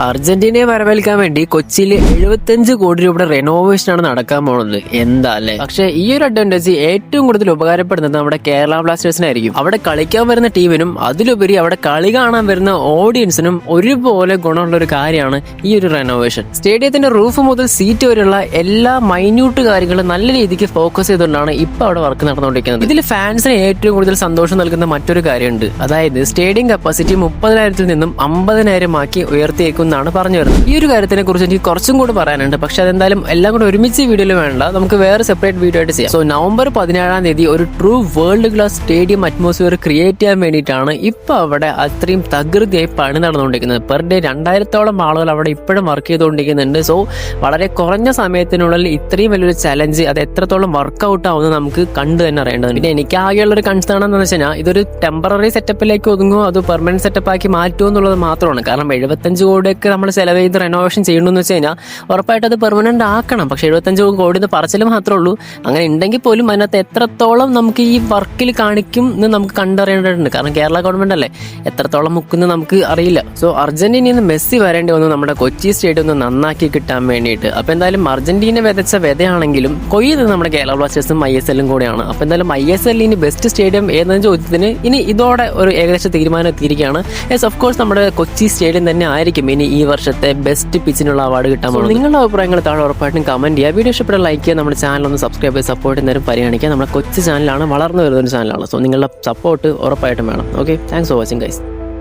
അർജന്റീനയെ വരവേൽക്കാൻ വേണ്ടി കൊച്ചിയിൽ 75 കോടി രൂപയുടെ റെനോവേഷൻ ആണ് നടക്കാൻ പോകുന്നത്. എന്താ അല്ലേ? പക്ഷേ ഈ ഒരു അഡ്വാൻറ്റേജ് ഏറ്റവും കൂടുതൽ ഉപകാരപ്പെടുന്നത് നമ്മുടെ കേരള ബ്ലാസ്റ്റേഴ്സിനായിരിക്കും. അവിടെ കളിക്കാൻ വരുന്ന ടീമിനും അതിലുപരി അവിടെ കളി കാണാൻ വരുന്ന ഓഡിയൻസിനും ഒരുപോലെ ഗുണമുള്ള ഒരു കാര്യമാണ് ഈ ഒരു റെനോവേഷൻ. സ്റ്റേഡിയത്തിന്റെ റൂഫ് മുതൽ സീറ്റ് വരെയുള്ള എല്ലാ മൈന്യൂട്ട് കാര്യങ്ങളും നല്ല രീതിക്ക് ഫോക്കസ് ചെയ്തുകൊണ്ടാണ് ഇപ്പൊ അവിടെ വർക്ക് നടന്നുകൊണ്ടിരിക്കുന്നത്. ഇതിൽ ഫാൻസിന് ഏറ്റവും കൂടുതൽ സന്തോഷം നൽകുന്ന മറ്റൊരു കാര്യമുണ്ട്. അതായത് സ്റ്റേഡിയം കപ്പാസിറ്റി 30,000 നിന്നും 50,000 ആക്കി ഉയർത്തിയേക്കുമെന്നാണ് പറഞ്ഞു വരുന്നത്. ഈ ഒരു കാര്യത്തിനെ കുറിച്ച് എനിക്ക് കുറച്ചും കൂടി പറയാനുണ്ട്. പക്ഷെ അതെന്തായാലും എല്ലാം കൂടെ ഒരുമിച്ച് വീഡിയോയിൽ വേണ്ട, നമുക്ക് വേറെ സെപ്പറേറ്റ് വീഡിയോ ആയിട്ട് ചെയ്യാം. സോ നവംബർ 17 ഒരു true world class stadium atmosphere create ചെയ്യാൻ വേണ്ടിയിട്ടാണ് ഇപ്പൊ അവിടെ അത്രയും തകൃതിയായി പണി നടന്നുകൊണ്ടിരിക്കുന്നത്. പെർ ഡേ 2000-ഓളം ആളുകൾ അവിടെ ഇപ്പോഴും വർക്ക് ചെയ്തുകൊണ്ടിരിക്കുന്നുണ്ട്. സോ വളരെ കുറഞ്ഞ സമയത്തിനുള്ളിൽ ഇത്രയും വലിയൊരു ചലഞ്ച് അത് എത്രത്തോളം വർക്ക്ഔട്ട് ആവുന്നത് നമുക്ക് കണ്ടു തന്നെ അറിയേണ്ടതുണ്ട്. പിന്നെ എനിക്ക് ആകെയുള്ള ഒരു കൺസേൺ എന്ന് വെച്ച് കഴിഞ്ഞാൽ ഇതൊരു ടെമ്പററി സെറ്റപ്പിലേക്ക് ഒതുങ്ങുമോ അതോ പെർമനന്റ് സെറ്റപ്പ് ആക്കി മാറ്റുമോ എന്നുള്ളത് മാത്രമാണ്. കാരണം 75 കോടിയൊക്കെ നമ്മൾ ചെലവ് ചെയ്ത് റെനോവേഷൻ ചെയ്യണമെന്ന് വെച്ച് കഴിഞ്ഞാൽ ഉറപ്പായിട്ട് അത് പെർമനന്റ് ആക്കണം. പക്ഷെ 75 കോടി എന്ന് പറച്ചിൽ മാത്രമേ ഉള്ളൂ. അങ്ങനെ ഉണ്ടെങ്കിൽ പോലും അതിനകത്ത് എത്രത്തോളം നമുക്ക് ഈ വർക്കിൽ കാണിക്കും എന്ന് നമുക്ക് കണ്ടറിയേണ്ടതുണ്ട്. കാരണം കേരള ഗവൺമെന്റ് അല്ലേ, എത്രത്തോളം മുക്കുന്ന നമുക്ക് അറിയില്ല. സോ അർജന്റീനയിൽ നിന്ന് മെസ്സി വരേണ്ടി വന്നു നമ്മുടെ കൊച്ചി സ്റ്റേഡിയം ഒന്ന് നന്നാക്കി കിട്ടാൻ വേണ്ടിയിട്ട്. അപ്പൊ എന്തായാലും അർജന്റീന വിതച്ച വിതയാണെങ്കിലും കൊയ്ത് നമ്മുടെ കേരള ബ്ലാസ്റ്റേഴ്സും ISL കൂടെയാണ്. അപ്പൊ എന്തായാലും ISL ഇനി ബെസ്റ്റ് സ്റ്റേഡിയം ഏതെന്ന ചോദ്യത്തിന് ഇനി ഇതോടെ ഒരു ഏകദേശ തീരുമാനം എത്തിയിരിക്കുകയാണ്. യെസ്, ഓഫ് കോഴ്സ് നമ്മുടെ കൊച്ചി സ്റ്റേഡിയം തന്നെ ആയിരിക്കും ഇനി ഈ വർഷത്തെ ബെസ്റ്റ് പിച്ചിനുള്ള അവാർഡ് കിട്ടാൻ പോകുന്നത്. നിങ്ങളുടെ അഭിപ്രായങ്ങൾ താഴെ ഉറപ്പായിട്ടും കമന്റ് ചെയ്യുക. വീഡിയോ ഇഷ്ടപ്പെട്ട ലൈക്ക് ചെയ്യുക, നമ്മുടെ ചാനൽ ഒന്ന് സബ്സ്ക്രൈബ് ചെയ്ത് സപ്പോർട്ട് ചെയ്യുന്നവരും പരിഗണിക്കുക. നമ്മുടെ കൊച്ചു ചാനലാണ്, വളർന്നു വരുന്ന ഒരു ചാനലാണ്. സോ നിങ്ങളുടെ സപ്പോർട്ട് ഉറപ്പായിട്ടും വേണം. Okay, thanks for watching guys.